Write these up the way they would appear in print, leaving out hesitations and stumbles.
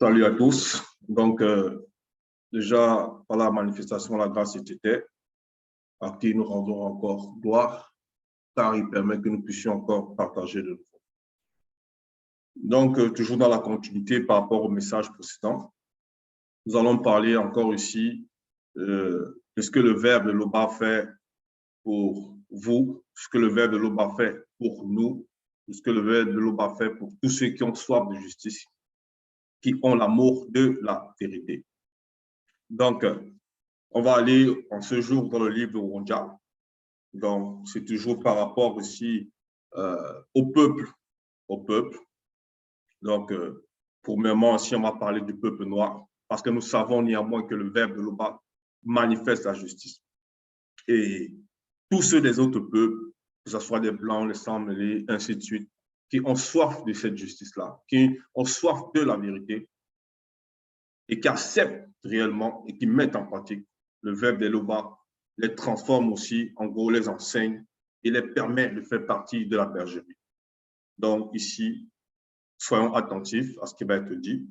Salut à tous. Donc, déjà, par la manifestation de la grâce était, à qui nous rendons encore gloire, car il permet que nous puissions encore partager de nouveau. Donc, toujours dans la continuité par rapport au message précédent, nous allons parler encore ici de ce que le Verbe de l'Oba fait pour vous, ce que le Verbe de l'Oba fait pour nous, ce que le Verbe de l'Oba fait pour tous ceux qui ont soif de justice, qui ont l'amour de la vérité. Donc, on va aller en ce jour dans le livre de Wonja. Donc, c'est toujours par rapport aussi au peuple. Donc, premièrement, si on va parler du peuple noir, parce que nous savons néanmoins que le Verbe de l'Oba manifeste la justice. Et tous ceux des autres peuples, que ce soit des Blancs, les Sans-Mêlés, ainsi de suite, qui ont soif de cette justice-là, qui ont soif de la vérité, et qui acceptent réellement et qui mettent en pratique le Verbe de l'Oba, les transforme aussi, en gros, les enseigne et les permet de faire partie de la bergerie. Donc ici, soyons attentifs à ce qui va être dit.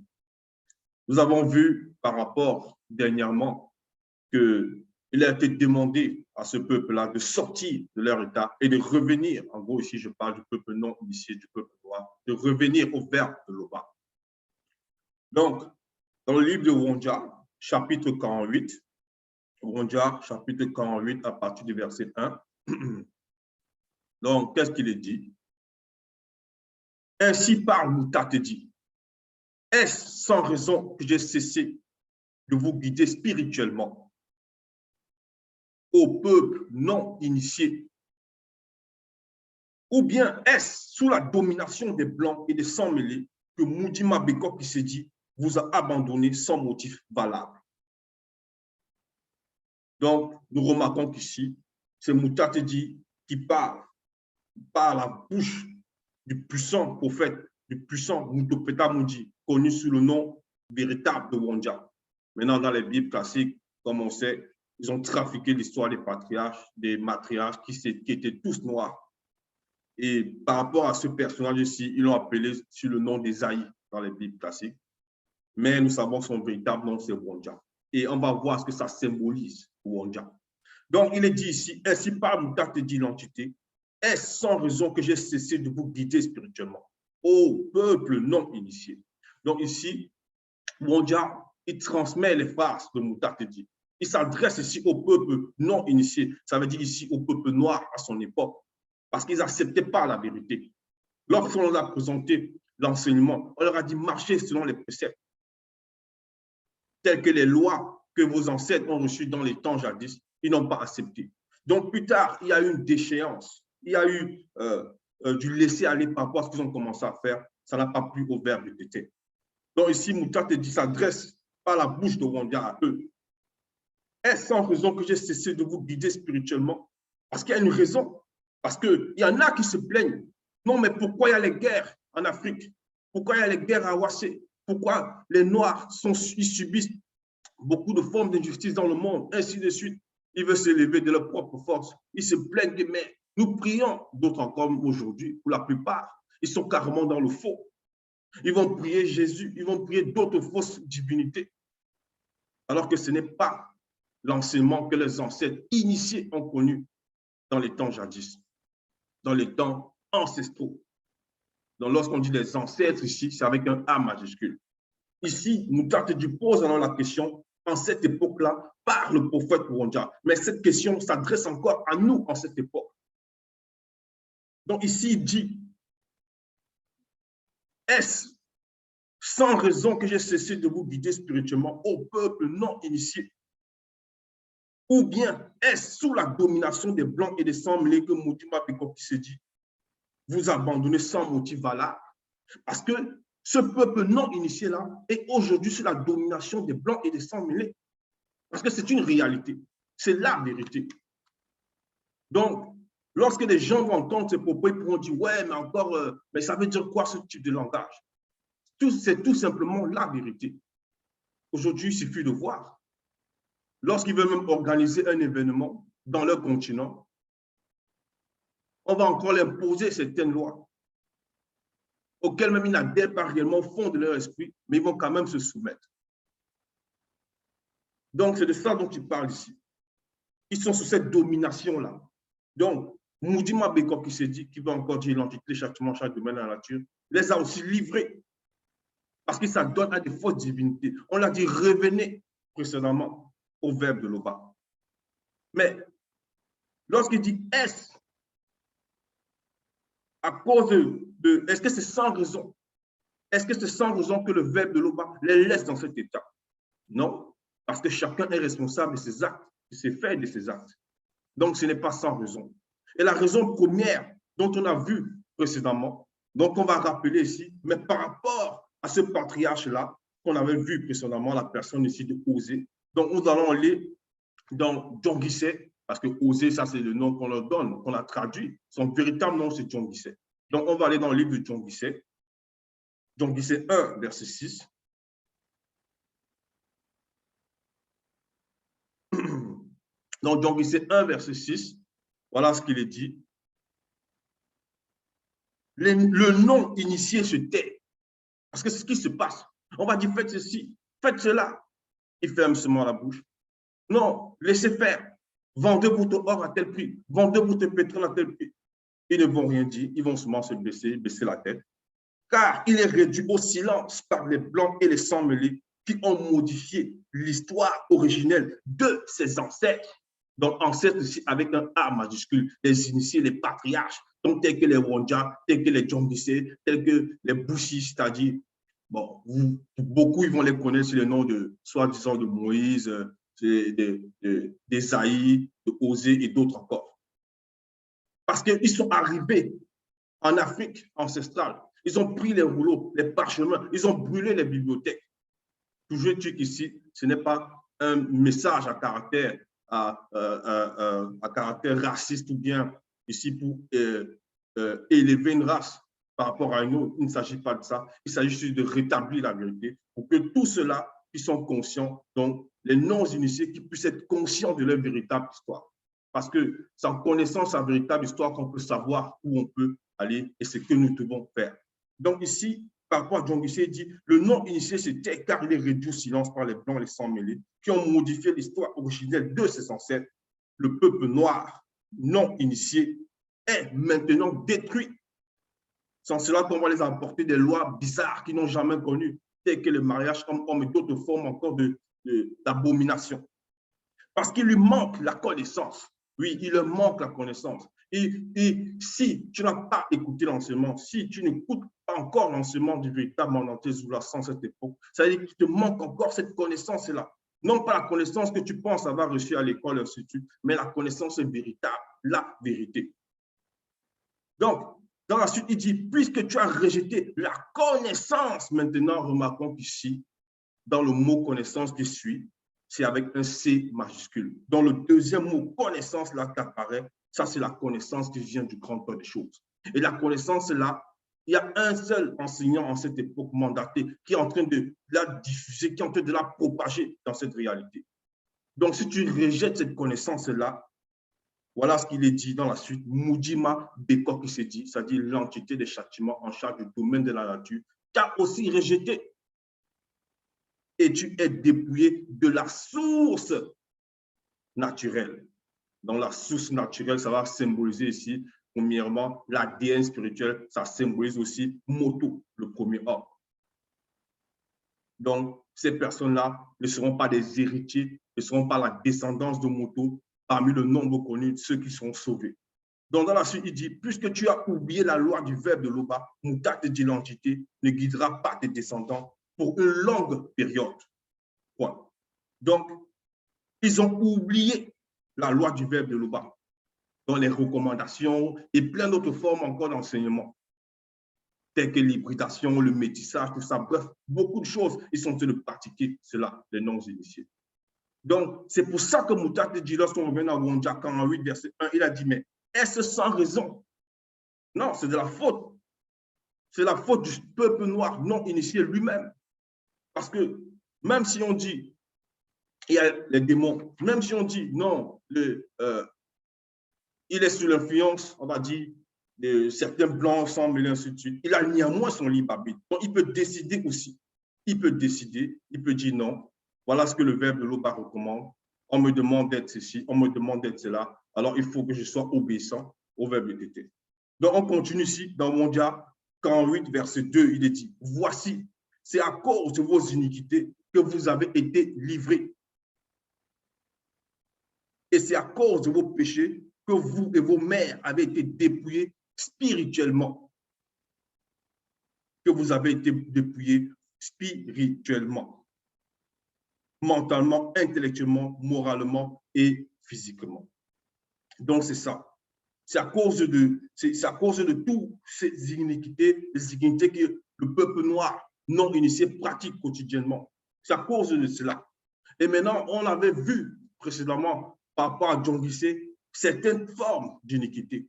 Nous avons vu par rapport dernièrement qu'il a été demandé à ce peuple-là de sortir de leur état et de revenir, en gros ici je parle du peuple non initié, du peuple noir, de revenir au Verbe de l'Oba. Donc, dans le livre de Wonja, chapitre 48, Wonja, chapitre 48, à partir du verset 1. Donc, qu'est-ce qu'il est dit? Ainsi parle Moutate dit. Est-ce sans raison que j'ai cessé de vous guider spirituellement au peuple non initié? Ou bien est-ce sous la domination des Blancs et des Sans-Mêlés que Moudima Beko qui s'est dit vous a abandonné sans motif valable? Donc, nous remarquons qu'ici, c'est Moutate dit qui parle par la bouche du puissant prophète, du puissant Moutopeta Moudi, connu sous le nom véritable de Wonja. Maintenant, dans les Bibles classiques, comme on sait, ils ont trafiqué l'histoire des patriarches, des matriarches qui étaient tous noirs. Et par rapport à ce personnage-ci, ils l'ont appelé sur le nom d'Ésaïe dans les Bibles classiques. Mais nous savons que son véritable nom, c'est Wonja. Et on va voir ce que ça symbolise, Wonja. Donc, il est dit ici, ainsi par Moutate dit l'entité, est-ce sans raison que j'ai cessé de vous guider spirituellement, ô peuple non initié? Donc ici, Wonja, il transmet les phrases de Moutate dit. Il s'adresse ici au peuple non initié, ça veut dire ici au peuple noir à son époque, parce qu'ils n'acceptaient pas la vérité. Lorsqu'on leur a présenté l'enseignement, on leur a dit marchez selon les préceptes, telles que les lois que vos ancêtres ont reçues dans les temps jadis, ils n'ont pas accepté. Donc plus tard, il y a eu une déchéance, il y a eu du laisser-aller par rapport à ce qu'ils ont commencé à faire, ça n'a pas plu au Verbe de Tété. Donc ici, Moutate dit s'adresse par la bouche de Wonja à eux. Est-ce sans raison que j'ai cessé de vous guider spirituellement? Parce qu'il y a une raison. Parce qu'il y en a qui se plaignent. Non, mais pourquoi il y a les guerres en Afrique? Pourquoi il y a les guerres à Ouassé? Pourquoi les Noirs ils subissent beaucoup de formes d'injustice dans le monde, ainsi de suite? Ils veulent s'élever de leur propre force. Ils se plaignent que, mais nous prions, d'autres comme aujourd'hui, pour la plupart, ils sont carrément dans le faux. Ils vont prier Jésus, ils vont prier d'autres fausses divinités, alors que ce n'est pas l'enseignement que les ancêtres initiés ont connu dans les temps jadis, dans les temps ancestraux. Donc, lorsqu'on dit les ancêtres ici, c'est avec un A majuscule. Ici, Moutate pose alors la question, en cette époque-là, par le prophète Wonja. Mais cette question s'adresse encore à nous en cette époque. Donc ici, il dit, est-ce sans raison que j'ai cessé de vous guider spirituellement au peuple non initié? Ou bien est-ce sous la domination des Blancs et des Sans-Mêlés que Moudima Beko qui s'est dit, vous abandonnez sans motif valable? Parce que ce peuple non initié-là est aujourd'hui sous la domination des Blancs et des Sans-Mêlés. Parce que c'est une réalité. C'est la vérité. Donc, lorsque les gens vont entendre ces propos, ils pourront dire, ouais, mais encore, mais ça veut dire quoi ce type de langage? C'est tout simplement la vérité. Aujourd'hui, il suffit de voir. Lorsqu'ils veulent même organiser un événement dans leur continent, on va encore leur imposer certaines lois. auxquels même ils n'adhèrent pas réellement au fond de leur esprit, mais ils vont quand même se soumettre. Donc, c'est de ça dont il parle ici. Ils sont sous cette domination-là. Donc, Moudima Beko qui s'est dit, qui va encore dire l'entité, châtiment, chaque domaine de la nature, les a aussi livrés parce que ça donne à des fausses divinités. On l'a dit, revenez précédemment au verbe de l'Oba. Mais lorsqu'il dit est-ce à cause de est-ce que c'est sans raison? Est-ce que c'est sans raison que le verbe de l'Oba les laisse dans cet état? Non, parce que chacun est responsable de ses actes, de ses faits et de ses actes. Donc, ce n'est pas sans raison. Et la raison première dont on a vu précédemment, donc on va rappeler ici, mais par rapport à ce patriarche-là, qu'on avait vu précédemment, la personne ici de Osée. Donc, nous allons aller dans Djongissé, parce que Osée, ça c'est le nom qu'on leur donne, qu'on a traduit. Son véritable nom, c'est Djongissé. Donc, on va aller dans le livre de Djongissé. Djongissé 1, verset 6. Dans Djongissé 1, verset 6, voilà ce qu'il est dit. Le non initié se tait. Parce que c'est ce qui se passe. On va dire, faites ceci, faites cela. Il ferme seulement la bouche. Non, laissez faire. Vendez votre or à tel prix. Vendez votre pétrole à tel prix. Ils ne vont rien dire. Ils vont seulement se baisser la tête. Car il est réduit au silence par les blancs et les sans-mêlés qui ont modifié l'histoire originelle de ses ancêtres. Donc, ancêtres ici avec un A majuscule, les initiés, les patriarches, donc tels que les Wandja, tels que les Djongissé, tels que les Bouchis, c'est-à-dire, bon, beaucoup ils vont les connaître sous le nom de, soi-disant, de Moïse, d'Esaïe, de Osée et d'autres encore. Parce qu'ils sont arrivés en Afrique ancestrale. Ils ont pris les rouleaux, les parchemins, ils ont brûlé les bibliothèques. Toujours dire qu'ici, ce n'est pas un message à caractère raciste ou bien ici pour élever une race par rapport à une autre. Il ne s'agit pas de ça. Il s'agit juste de rétablir la vérité pour que tous ceux-là qui sont conscients, donc les non-initiés, qui puissent être conscients de leur véritable histoire. Parce que c'est en connaissant sa véritable histoire qu'on peut savoir où on peut aller et ce que nous devons faire. Donc ici, par rapport à Djongissé, il dit le non-initié se tait car il est réduit au silence par les blancs et les sans-mêlés qui ont modifié l'histoire originelle de ses ancêtres. Le peuple noir non-initié est maintenant détruit. Sans cela qu'on va les apporter des lois bizarres qu'ils n'ont jamais connues, telles que le mariage homme-homme et d'autres formes encore d'abomination. Parce qu'il lui manque la connaissance. Oui, il lui manque la connaissance. Et si tu n'as pas écouté l'enseignement, si tu n'écoutes pas encore l'enseignement du véritable mandaté Zoula sans cette époque, ça veut dire qu'il te manque encore cette connaissance-là. Non pas la connaissance que tu penses avoir reçue à l'école, l'institut, mais la connaissance véritable, la vérité. Donc, dans la suite, il dit, puisque tu as rejeté la connaissance, maintenant, remarquons qu'ici, dans le mot connaissance qui suit, c'est avec un C majuscule. Dans le deuxième mot, connaissance, là, qui apparaît, ça, c'est la connaissance qui vient du grand temps des choses. Et la connaissance, là, il y a un seul enseignant en cette époque mandaté qui est en train de la diffuser, qui est en train de la propager dans cette réalité. Donc, si tu rejettes cette connaissance-là, voilà ce qu'il est dit dans la suite. Moudima Beko qui s'est dit, c'est-à-dire l'entité des châtiments en charge du domaine de la nature, qui a aussi rejeté. Et tu es dépouillé de la source naturelle. Dans la source naturelle, ça va symboliser ici, premièrement, l'ADN spirituel, ça symbolise aussi Moto, le premier homme. Donc, ces personnes-là ne seront pas des héritiers, ne seront pas la descendance de Moto, parmi le nombre connu de ceux qui sont sauvés. Donc, dans la suite, il dit, puisque tu as oublié la loi du verbe de l'Oba, Moutate de l'entité ne guidera pas tes descendants pour une longue période. Point. Donc, ils ont oublié la loi du verbe de l'Oba dans les recommandations et plein d'autres formes encore d'enseignement, telles que l'hybridation, le métissage, tout ça. Bref, beaucoup de choses, ils sont en train de pratiquer cela, les non-initiés. Donc, c'est pour ça que Moutate dit, lorsqu'on revient à Wandja 48, verset 1, il a dit, mais est-ce sans raison? Non, c'est de la faute. C'est la faute du peuple noir non initié lui-même. Parce que même si on dit, il y a les démons, même si on dit, non, il est sous l'influence, on va dire, certains blancs sans mêler, ainsi de suite. Il a néanmoins son libre arbitre. Donc, il peut décider aussi. Il peut décider, il peut dire non. Voilà ce que le verbe de l'Oba recommande. On me demande d'être ceci, on me demande d'être cela. Alors, il faut que je sois obéissant au verbe était. Donc, on continue ici dans Mondia 48, verset 2. Il est dit, voici, c'est à cause de vos iniquités que vous avez été livrés. Et c'est à cause de vos péchés que vous et vos mères avez été dépouillés spirituellement. Que vous avez été dépouillés spirituellement, mentalement, intellectuellement, moralement et physiquement. Donc, c'est ça. C'est à cause de toutes ces iniquités, les iniquités que le peuple noir non initié pratique quotidiennement. C'est à cause de cela. Et maintenant, on avait vu précédemment par rapport à John Guissé certaines formes d'iniquité.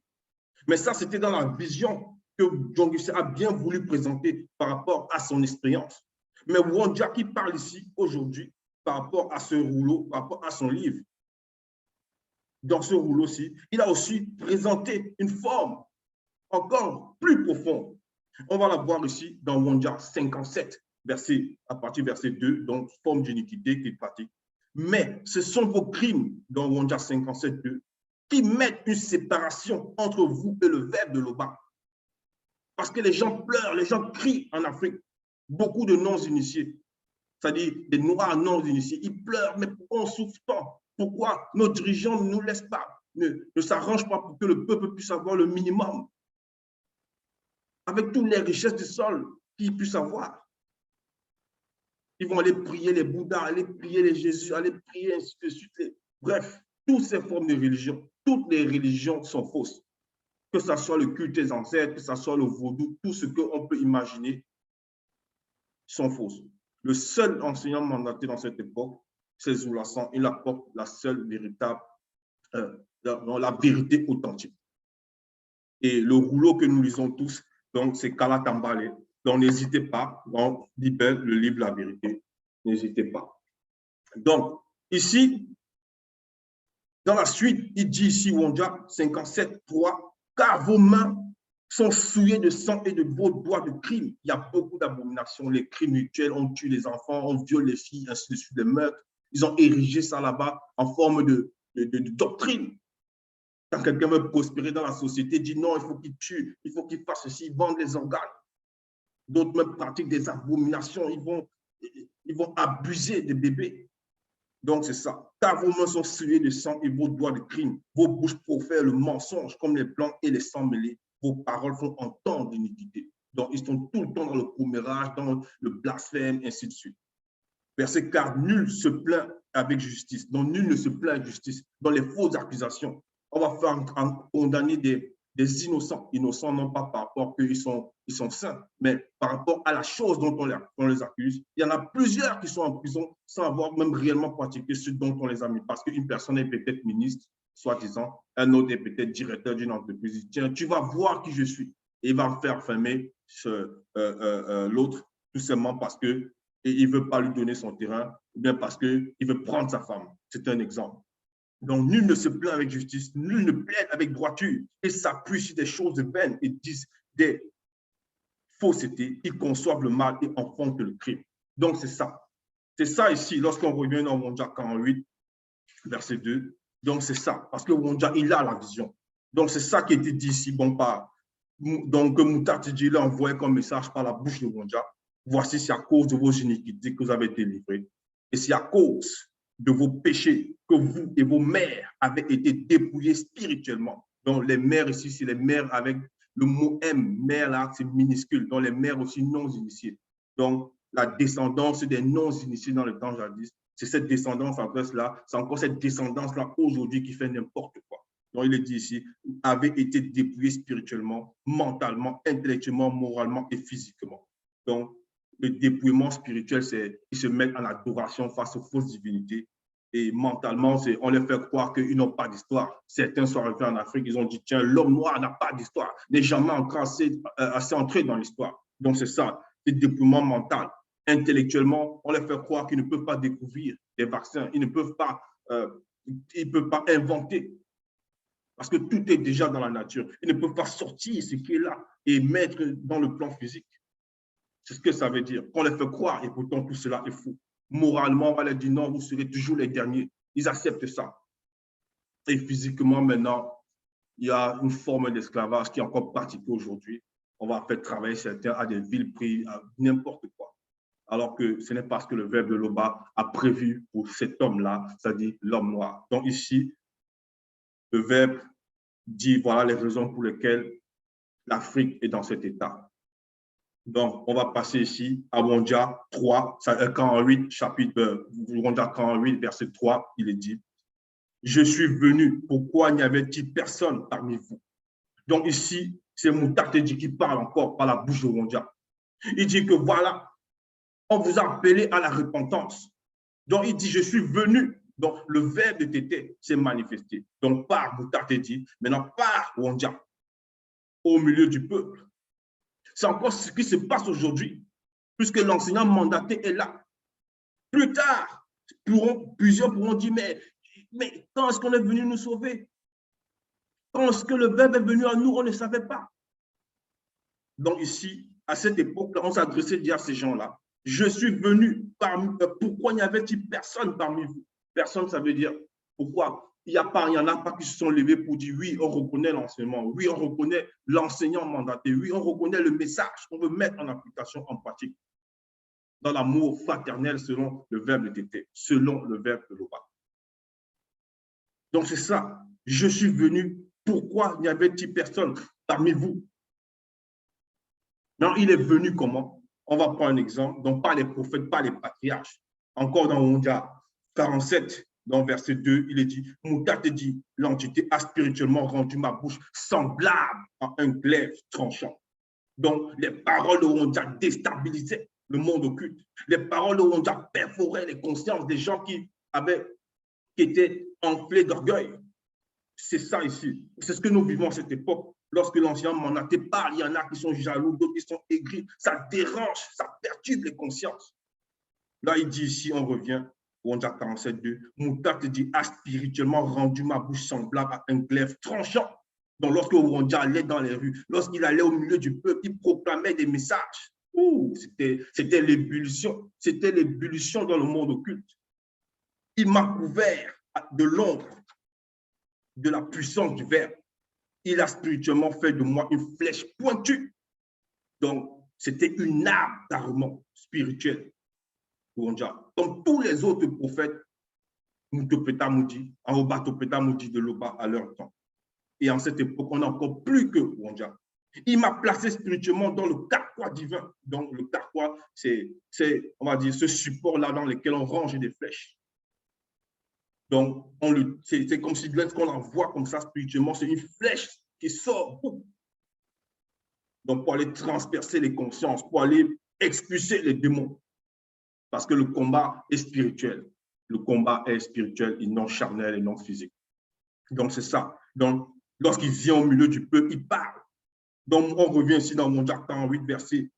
Mais ça, c'était dans la vision que John Guissé a bien voulu présenter par rapport à son expérience. Mais Wandja qui parle ici aujourd'hui par rapport à ce rouleau, par rapport à son livre, dans ce rouleau-ci, il a aussi présenté une forme encore plus profonde. On va la voir ici dans Wandja 57, à partir du verset 2, donc forme d'iniquité qu'il pratique. Mais ce sont vos crimes, dans Wandja 57, 2, qui mettent une séparation entre vous et le verbe de l'Oba. Parce que les gens pleurent, les gens crient en Afrique. Beaucoup de non-initiés, c'est-à-dire des noirs non-initiés, ils pleurent, mais pourquoi on souffre tant? Pourquoi nos dirigeants ne nous laissent pas, ne s'arrangent pas pour que le peuple puisse avoir le minimum, avec toutes les richesses du sol qu'ils puissent avoir? Ils vont aller prier les Bouddhas, aller prier les Jésus, aller prier ainsi de suite. Bref, toutes ces formes de religion, toutes les religions sont fausses. Que ce soit le culte des ancêtres, que ce soit le vaudou, tout ce qu'on peut imaginer sont fausses. Le seul enseignant mandaté dans cette époque, c'est Zulasan. Il apporte la seule véritable, la vérité authentique. Et le rouleau que nous lisons tous, donc c'est Kala Tambale. Donc n'hésitez pas, donc libère le livre La Vérité. N'hésitez pas. Donc ici, dans la suite, il dit ici, Wandja 57, 3, car vos mains sont souillées de sang et de vos doigts de crimes. Il y a beaucoup d'abominations, les crimes mutuels, on tue les enfants, on viole les filles, ainsi de suite, des meurtres. Ils ont érigé ça là-bas en forme de doctrine. Quand quelqu'un veut prospérer dans la société, il dit non, il faut qu'il tue, il faut qu'il fasse ceci, ils vendent les organes. D'autres même pratiquent des abominations, ils vont abuser des bébés. Donc, c'est ça. Car vos mains sont souillées de sang et vos doigts de crime. Vos bouches profèrent le mensonge comme les blancs et les sangs mêlés. Vos paroles font entendre l'iniquité. Donc, ils sont tout le temps dans le commérage, dans le blasphème, ainsi de suite. Verset 4, nul se plaint avec justice. Donc, nul ne se plaint avec justice. Dans les fausses accusations, on va faire condamner des innocents. Innocents non pas par rapport qu'ils sont saints, mais par rapport à la chose dont on les accuse. Il y en a plusieurs qui sont en prison sans avoir même réellement pratiqué ce dont on les a mis. Parce qu'une personne est peut-être ministre, soi-disant, un autre est peut-être directeur d'une entreprise. Il dit, tiens, tu vas voir qui je suis. Et il va faire fermer l'autre, tout simplement parce que il ne veut pas lui donner son terrain, ou bien parce qu'il veut prendre sa femme. C'est un exemple. Donc, nul ne se plaint avec justice, nul ne plaide avec droiture. Ils s'appuient sur des choses vaines et disent des faussetés. Ils conçoivent le mal et enfantent le crime. Donc, c'est ça. C'est ça ici, lorsqu'on revient dans Wandja 48, verset 2. Donc, c'est ça. Parce que Wandja, il a la vision. Donc, c'est ça qui a été dit ici. Bon, donc, Moutatidji l'a envoyé comme message par la bouche de Wandja. Voici, c'est à cause de vos iniquités que vous avez été livrés. Et c'est à cause de vos péchés que vous et vos mères avez été dépouillés spirituellement. Donc, les mères ici, c'est les mères avec le mot M. Mère là, c'est minuscule. Donc, les mères aussi non initiées. Donc, la descendance des non initiés dans le temps jadis, c'est cette descendance en fait là, c'est encore cette descendance là aujourd'hui qui fait n'importe quoi. Donc, il est dit ici, avait été dépouillés spirituellement, mentalement, intellectuellement, moralement et physiquement. Donc, le dépouillement spirituel, c'est qu'ils se mettent en adoration face aux fausses divinités. Et mentalement, on les fait croire qu'ils n'ont pas d'histoire. Certains sont arrivés en Afrique, ils ont dit, tiens, l'homme noir n'a pas d'histoire, n'est jamais encore assez entré dans l'histoire. Donc, c'est ça, c'est le dépouillement mental. Intellectuellement, on les fait croire qu'ils ne peuvent pas découvrir des vaccins, ils ne peuvent pas inventer. Parce que tout est déjà dans la nature. Ils ne peuvent pas sortir ce qui est là et mettre dans le plan physique. C'est ce que ça veut dire. Qu'on les fait croire et pourtant tout cela est faux. Moralement, on va leur dire non, vous serez toujours les derniers. Ils acceptent ça. Et physiquement, maintenant, il y a une forme d'esclavage qui est encore pratiquée aujourd'hui. On va faire travailler certains à des villes prix, à n'importe quoi. Alors que ce n'est pas ce que le Verbe de Loba a prévu pour cet homme-là, c'est-à-dire l'homme noir. Donc ici, le Verbe dit voilà les raisons pour lesquelles l'Afrique est dans cet état. Donc, on va passer ici à Wondia 3, 48, chapitre Wondia 48, verset 3, il est dit je suis venu, pourquoi n'y avait-il personne parmi vous? Donc ici, c'est Moutatedi qui parle encore par la bouche de Wondia. Il dit que voilà, on vous a appelé à la repentance. Donc il dit, je suis venu. Donc le verbe de Tété s'est manifesté. Donc par Moutatedi, maintenant par Wondia, au milieu du peuple. C'est encore ce qui se passe aujourd'hui, puisque l'enseignant mandaté est là. Plus tard, plusieurs pourront dire, mais quand est-ce qu'on est venu nous sauver? Quand est-ce que le Verbe est venu à nous, on ne savait pas. Donc ici, à cette époque-là, on s'adressait déjà à ces gens-là. Je suis venu parmi pourquoi n'y avait-il personne parmi vous? Personne, ça veut dire pourquoi il y en a pas qui se sont levés pour dire oui, on reconnaît l'enseignement, oui, on reconnaît l'enseignant mandaté, oui, on reconnaît le message qu'on veut mettre en application en pratique. Dans l'amour fraternel selon le verbe de Tété, selon le verbe de Loba. Donc c'est ça. Je suis venu, pourquoi n'y avait-il personne parmi vous? Non, il est venu comment? On va prendre un exemple. Donc, pas les prophètes, pas les patriarches. Encore dans Wondia 47, dans verset 2, il est dit, Moutat te dit, l'entité a spirituellement rendu ma bouche semblable à un glaive tranchant. Donc, les paroles de Wondia déstabilisaient le monde occulte. Les paroles de Wondia perforaient les consciences des gens qui étaient enflés d'orgueil. C'est ça ici. C'est ce que nous vivons à cette époque. Lorsque l'ancien mandaté parle, il y en a qui sont jaloux, d'autres qui sont aigris. Ça dérange, ça perturbe les consciences. Là, il dit ici, on revient, Wondia 47.2, Moutat te dit, a spirituellement rendu ma bouche semblable à un glaive tranchant. Donc, lorsque Wondia allait dans les rues, lorsqu'il allait au milieu du peuple, il proclamait des messages. C'était l'ébullition. C'était l'ébullition dans le monde occulte. Il m'a couvert de l'ombre de la puissance du Verbe. Il a spirituellement fait de moi une flèche pointue. Donc, c'était une arme d'armement spirituel. Comme tous les autres prophètes, Moutopeta Moudi, Aobatopeta Moudi de Loba à leur temps. Et en cette époque, on a encore plus que Wondia. Il m'a placé spirituellement dans le carquois divin. Donc, le carquois, c'est, on va dire, ce support-là dans lequel on range des flèches. Donc, c'est comme si lorsqu'on l'envoie comme ça spirituellement, c'est une flèche qui sort. Donc, pour aller transpercer les consciences, pour aller expulser les démons. Parce que le combat est spirituel. Le combat est spirituel et non charnel et non physique. Donc, c'est ça. Donc, lorsqu'il vient au milieu du peuple, il parle. Donc, on revient ici dans Wondia 48, verset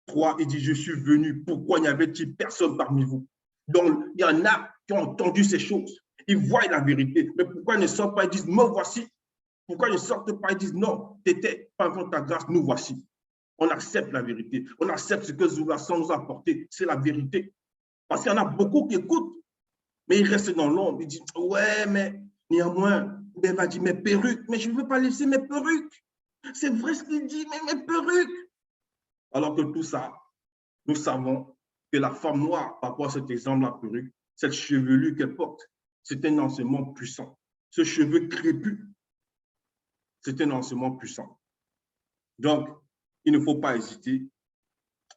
3, il dit, je suis venu, pourquoi n'y avait-il personne parmi vous? Donc, il y en a qui ont entendu ces choses. Ils voient la vérité. Mais pourquoi ils ne sortent pas et disent, me voici? Pourquoi ils ne sortent pas et disent, non, t'étais, par ta grâce, nous voici. On accepte la vérité. On accepte ce que Zoulassan nous a apporté. C'est la vérité. Parce qu'il y en a beaucoup qui écoutent, mais ils restent dans l'ombre. Ils disent, ouais, mais néanmoins, il va dire, mes perruques, mais je ne veux pas laisser mes perruques. C'est vrai ce qu'il dit, mais mes perruques. Alors que tout ça, nous savons que la femme noire, par rapport à cet exemple, la perruque, cette chevelure qu'elle porte, c'est un enseignement puissant. Ce cheveu crépus, c'est un enseignement puissant. Donc, il ne faut pas hésiter.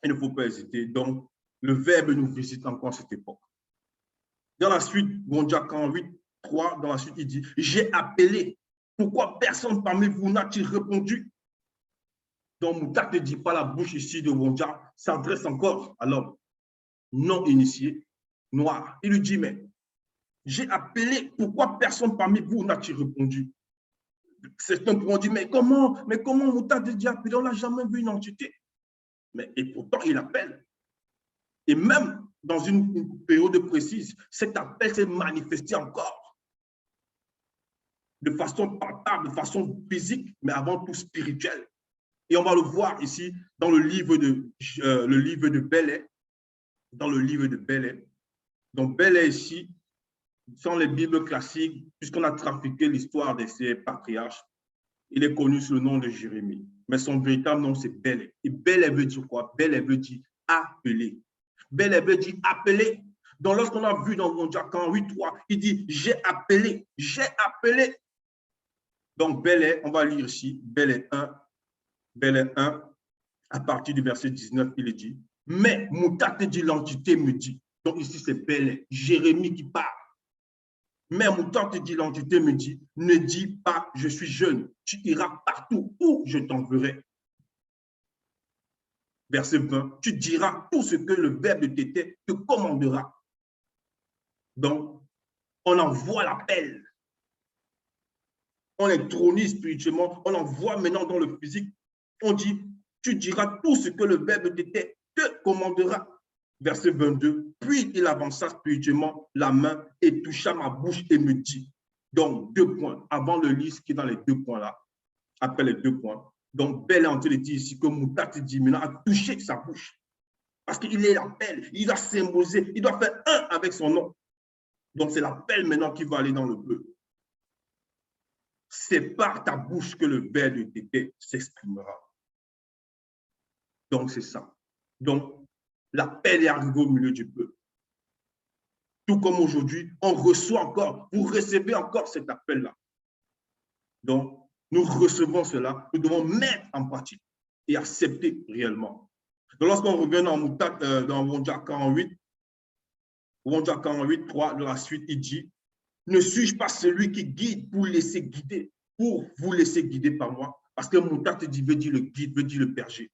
Il ne faut pas hésiter. Donc, le Verbe nous visite encore à cette époque. Dans la suite, Wondia 48, 3, dans la suite, il dit, j'ai appelé. Pourquoi personne parmi vous n'a-t-il répondu? Donc, Moutat ne dit pas la bouche ici de Wondia, s'adresse encore à l'homme non initié, noir. Il lui dit, mais j'ai appelé, pourquoi personne parmi vous n'a-t-il répondu? Certains pourront dire, mais comment Moutat te dit appeler? On n'a jamais vu une entité. Et pourtant, il appelle. Et même dans une période précise, cet appel s'est manifesté encore. de façon palpable, de façon physique, mais avant tout spirituelle. Et on va le voir ici dans le livre de Bélé, dans le livre de Bélé. Donc, Bélé ici, sont les Bibles classiques, puisqu'on a trafiqué l'histoire de ces patriarches. Il est connu sous le nom de Jérémie, mais son véritable nom, c'est Bélé. Et Bélé veut dire quoi? Bélé veut dire appeler. Bélé veut dire appeler. Donc, lorsqu'on a vu dans Jacques 8.3, il dit, j'ai appelé, j'ai appelé. Donc, Bélé, on va lire ici, Bélé 1, à partir du verset 19, il est dit, mais Moutate dit l'entité me dit. Donc, ici, c'est Bélé, Jérémie qui parle. Mais Moutate dit l'entité me dit, ne dis pas, je suis jeune, tu iras partout où je t'enverrai. Verset 20, tu diras tout ce que le verbe de Tété te commandera. Donc, on envoie l'appel. On intronise spirituellement, on envoie maintenant dans le physique. On dit, tu diras tout ce que le verbe de Tété te commandera. Verset 22, puis il avança spirituellement la main et toucha ma bouche et me dit. Donc, 2 points. Avant le lire, ce qui est dans les 2 points là, après les 2 points. Donc, Bélé est en train de dire ici que Moutate dit maintenant a touché sa bouche. Parce qu'il est l'appel, il doit symboliser, il doit faire un avec son nom. Donc, c'est l'appel maintenant qui va aller dans le bleu. C'est par ta bouche que le verbe de Tété s'exprimera. Donc, c'est ça. Donc, l'appel est arrivé au milieu du peuple. Tout comme aujourd'hui, on reçoit encore, vous recevez encore cet appel-là. Donc, nous recevons cela, nous devons mettre en pratique et accepter réellement. Donc, lorsqu'on revient dans Wondja 48, 3, de la suite, il dit, ne suis-je pas celui qui guide pour laisser guider, pour vous laisser guider par moi? Parce que Moutate dit, veut dire le guide, veut dire le berger.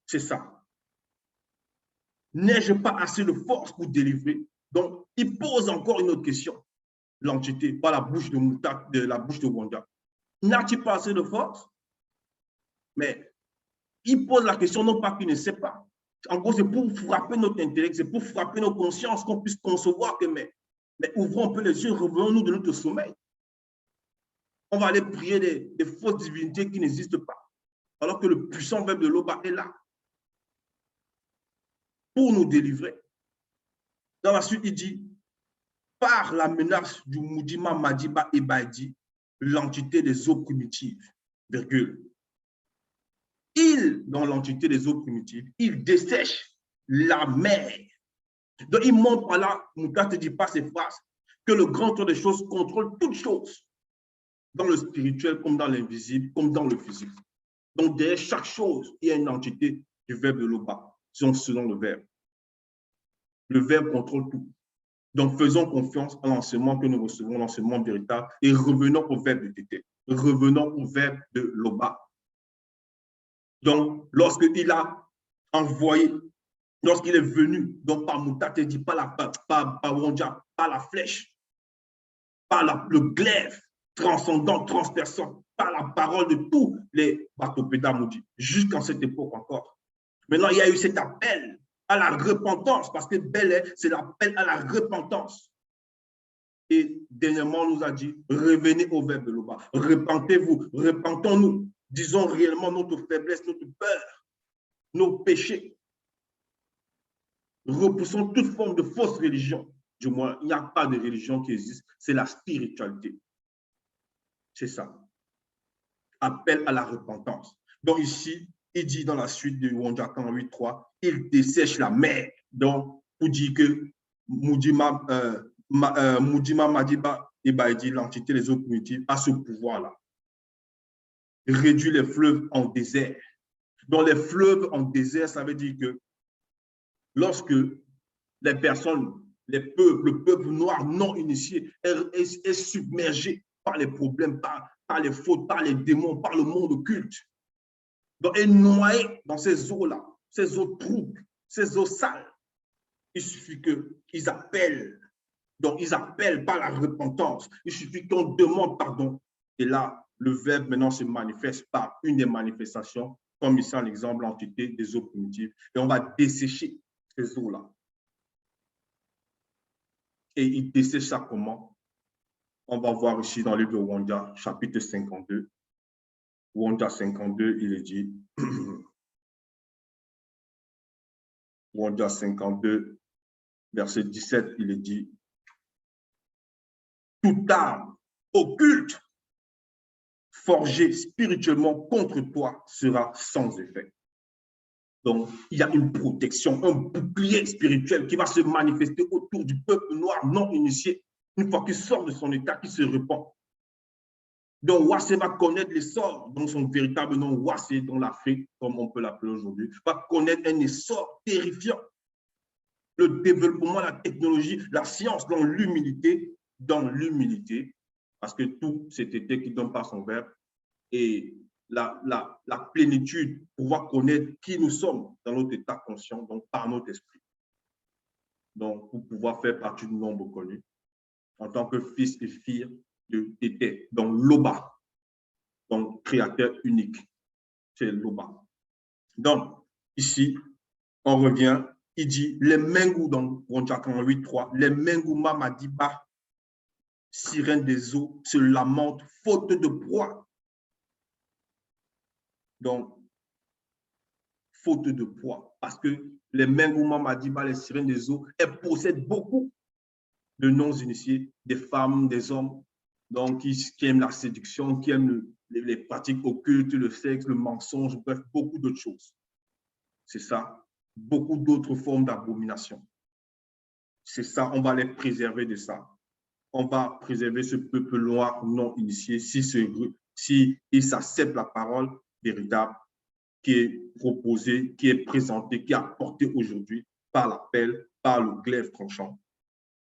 C'est ça. N'ai-je pas assez de force pour délivrer? Donc, il pose encore une autre question, l'entité, par la bouche de Moutate, de la bouche de Wondja. N'a-t-il pas assez de force? Mais il pose la question non pas qu'il ne sait pas. En gros, c'est pour frapper notre intellect, c'est pour frapper nos consciences, qu'on puisse concevoir que, mais ouvrons un peu les yeux, revenons-nous de notre sommeil. On va aller prier des fausses divinités qui n'existent pas, alors que le puissant verbe de l'Oba est là pour nous délivrer. Dans la suite, il dit, par la menace du Moudima Madiba Ebaidi, l'entité des eaux primitives, virgule. Dans l'entité des eaux primitives, il dessèche la mer. Donc, il montre par là, Moutate ne dit pas ces phrases, que le grand tour des choses contrôle toutes choses, dans le spirituel comme dans l'invisible, comme dans le physique. Donc, derrière chaque chose, il y a une entité du verbe de l'Oba, selon le verbe. Le verbe contrôle tout. Donc, faisons confiance à l'enseignement que nous recevons, l'enseignement véritable, et revenons au verbe de Tété. Revenons au verbe de l'Oba. Donc, lorsqu'il a envoyé, lorsqu'il est venu, donc par Moutate, il dit par Wondja, par la flèche, par le glaive transcendant, transperçant, par la parole de tous les Batopéda maudits, jusqu'en cette époque encore. Maintenant, il y a eu cet appel à la repentance, parce que Bélé, c'est l'appel à la repentance. Et dernièrement, on nous a dit, revenez au verbe de l'Oba, repentez-vous, repentons-nous, disons réellement notre faiblesse, notre peur, nos péchés. Repoussons toute forme de fausse religion. Du moins, il n'y a pas de religion qui existe, c'est la spiritualité. C'est ça. Appel à la repentance. Donc ici, il dit dans la suite de Wondja 48.3, il dessèche la mer. Donc, pour dire que Moudima Madiba Ebaidi, l'entité des eaux primitives, a ce pouvoir-là. Réduire les fleuves en désert. Donc, les fleuves en désert, ça veut dire que lorsque les personnes, le peuple noir non initié est submergé par les problèmes, par les fautes, par les démons, par le monde occulte. Donc, est noyé dans ces eaux-là, ces eaux troubles, ces eaux sales. Il suffit qu'ils appellent. Donc, ils appellent par la repentance. Il suffit qu'on demande pardon. Et là, le verbe maintenant se manifeste par une des manifestations, comme ici en exemple, l'entité des eaux primitives. Et on va dessécher ces eaux-là. Et il dessèche ça comment? on va voir ici dans le livre de Wondia, chapitre 52. Wondia 52, il est dit, Wondia 52, verset 17, il est dit, toute arme occulte, forgée spirituellement contre toi, sera sans effet. Donc, il y a une protection, un bouclier spirituel qui va se manifester autour du peuple noir non initié, une fois qu'il sort de son état, qu'il se répand. Donc, Wassé va connaître l'essor, dans son véritable nom, Wassé, dans l'Afrique, comme on peut l'appeler aujourd'hui, va connaître un essor terrifiant. Le développement, la technologie, la science, dans l'humilité, parce que tout cet été qui donne par son verbe, et la plénitude, pouvoir connaître qui nous sommes dans notre état conscient, donc par notre esprit. Donc, pour pouvoir faire partie du nombre connu, en tant que fils et fille de Tété, donc Loba, donc créateur unique, c'est Loba. Donc, ici, on revient, il dit, les Mengou, donc, Wondia 48.3, les Mengou Mamadiba, sirène des eaux, se lamentent, faute de proie. Donc, faute de poids, parce que les Mengouma Madiba, les sirènes des eaux, elles possèdent beaucoup de non-initiés, des femmes, des hommes, donc qui aiment la séduction, qui aiment les pratiques occultes, le sexe, le mensonge, bref, beaucoup d'autres choses. C'est ça, beaucoup d'autres formes d'abomination. C'est ça, on va les préserver de ça. On va préserver ce peuple noir non initié si il s'accepte la parole véritable qui est proposé, qui est présenté, qui est apporté aujourd'hui par l'appel, par le glaive tranchant.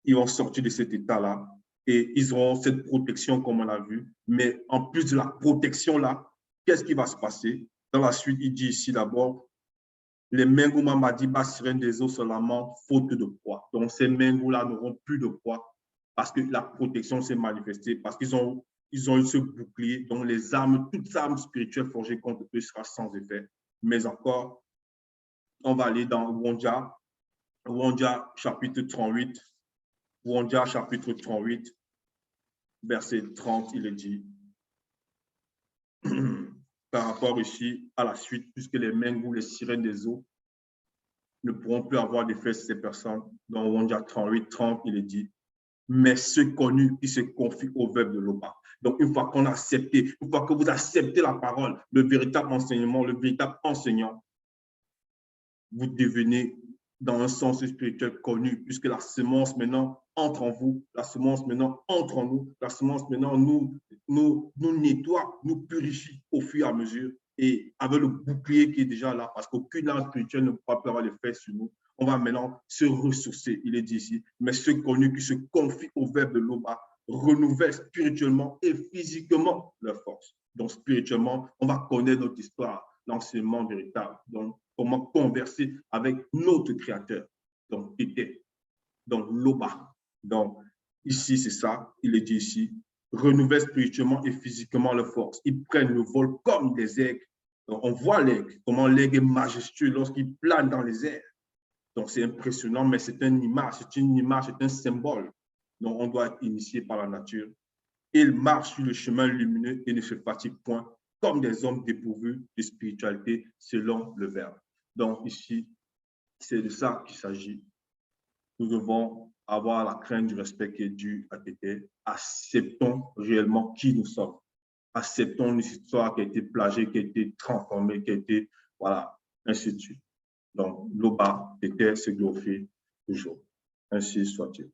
Ils vont sortir de cet état-là et ils auront cette protection comme on l'a vu. Mais en plus de la protection-là, qu'est-ce qui va se passer? Dans la suite, il dit ici d'abord, les Mengouma Madiba, sirène des eaux, se lamentent faute de poids. Donc ces Mengous-là n'auront plus de poids parce que la protection s'est manifestée, parce qu'ils ont eu ce bouclier, donc les armes, toutes armes spirituelles forgées contre eux sera sans effet. Mais encore, on va aller dans Wondia chapitre 38, Wondia chapitre 38, verset 30, il est dit, par rapport ici à la suite, puisque les Mengou, les sirènes des eaux, ne pourront plus avoir d'effet sur ces personnes. Dans Wondia 38, 30, il est dit, mais ceux connus qui se confient au verbe de Loba. Donc, une fois qu'on a accepté, une fois que vous acceptez la parole, le véritable enseignement, le véritable enseignant, vous devenez dans un sens spirituel connu, puisque la semence maintenant entre en vous, la semence maintenant entre en nous, la semence maintenant nous nettoie, nous purifie au fur et à mesure, et avec le bouclier qui est déjà là, parce qu'aucune arme spirituelle ne pourra plus avoir l'effet sur nous. On va maintenant se ressourcer, il est dit ici, mais ceux connus qui se confient au verbe de Loba renouvellent spirituellement et physiquement leur force. Donc spirituellement, on va connaître notre histoire, l'enseignement véritable. Donc, comment converser avec notre créateur. Donc, Tété. Donc, Loba. Donc, ici, c'est ça. Il est dit ici. Renouvelle spirituellement et physiquement leur force. Ils prennent le vol comme des aigles. Donc, on voit l'aigle, comment l'aigle est majestueux lorsqu'il plane dans les airs. Donc, c'est impressionnant, mais c'est une image, c'est un symbole. Donc, on doit être initié par la nature. Ils marchent sur le chemin lumineux et ne se fatiguent point, comme des hommes dépourvus de spiritualité selon le verbe. Donc ici, c'est de ça qu'il s'agit. Nous devons avoir la crainte du respect qui est dû à Tété. Acceptons réellement qui nous sommes. Acceptons une histoire qui a été plagiée, qui a été transformée, qui a été, voilà, ainsi de suite. Donc, Loba, Tété se glorifie toujours. Ainsi soit-il.